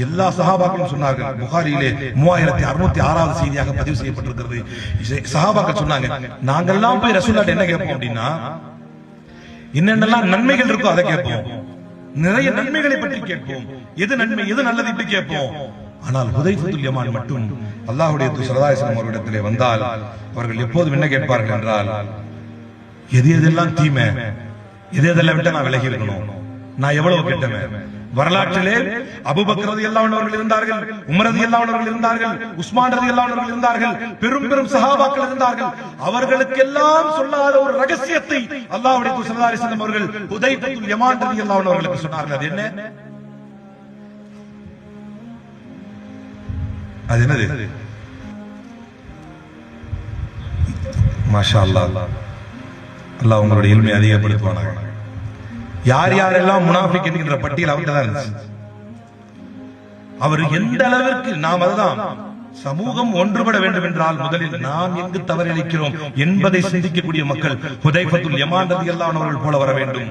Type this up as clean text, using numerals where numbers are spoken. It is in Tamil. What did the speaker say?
எல்லா சஹாபாக்களும் சொன்னார்கள். புகாரியிலே 3606வது செய்தியாக பதிவு செய்யப்பட்டிருக்கிறது. சஹாபாக்கள் சொன்னாங்க, நாங்கெல்லாம் போய் ரசூலுல்லாஹ் என்ன கேட்போம் அப்படின்னா, என்னென்னலாம் நன்மைகள் இருக்கோ அதை கேட்போம், நிறைய நன்மைகளை பற்றி கேட்போம், எது நன்மை எது நல்லது இப்படி கேட்போம். ஆனால் ஹுதைஃபத்துல் யமான் மட்டும் அல்லாஹ்வுடைய தூதர் ஸல்லல்லாஹு அலைஹி வஸல்லம் அவர்களிடத்திலே வந்தால் அவர்கள் எப்போதும் என்ன கேட்பார்கள் என்றால், எது எதெல்லாம் தீமை, எது எதெல்லாம் விட்டு நான் விலகி இருக்கணும், நான் எவ்வளவு கெட்டவன். வரலாற்றிலே அபூபக்கர் ரலியல்லாஹு அன்ஹு அவர்கள் இருந்தார்கள், உமர் ரலியல்லாஹு அன்ஹு அவர்கள் இருந்தார்கள், உஸ்மான் ரலியல்லாஹு அன்ஹு அவர்கள் இருந்தார்கள், பெரும் பெரும் சஹாபாக்கள் இருந்தார்கள். அவர்களுக்கெல்லாம் சொல்லாத ஒரு ரகசியத்தை அல்லாஹ்வுடைய தூதர் ஸல்லல்லாஹு அலைஹி வஸல்லம் அவர்கள் ஹுதைஃபத்துல் யமான் ரலியல்லாஹு அன்ஹு அவர்களுக்கு சொன்னார்கள். அது என்ன? அது என்னது? மாஷா அல்லாஹ், அல்லாஹ் உங்களுடைய இல்மை அதிகப்படுத்துவானாக. யார் யாரெல்லாம் முனாஃபிக் என்கின்ற பட்டியல் அவர்கிட்ட தான் இருந்துச்சு. அவர் எந்த அளவிற்கு நாம் அதுதான் சமூகம் ஒன்றுபட வேண்டும் என்றால் முதலில் நாம் எங்கு தவறிழைக்கிறோம் என்பதை சிந்திக்கக்கூடிய மக்கள் ஹுதைஃபத்துல் யமான் ரலியல்லாஹு அன்ஹு அவர்கள் போல வர வேண்டும்.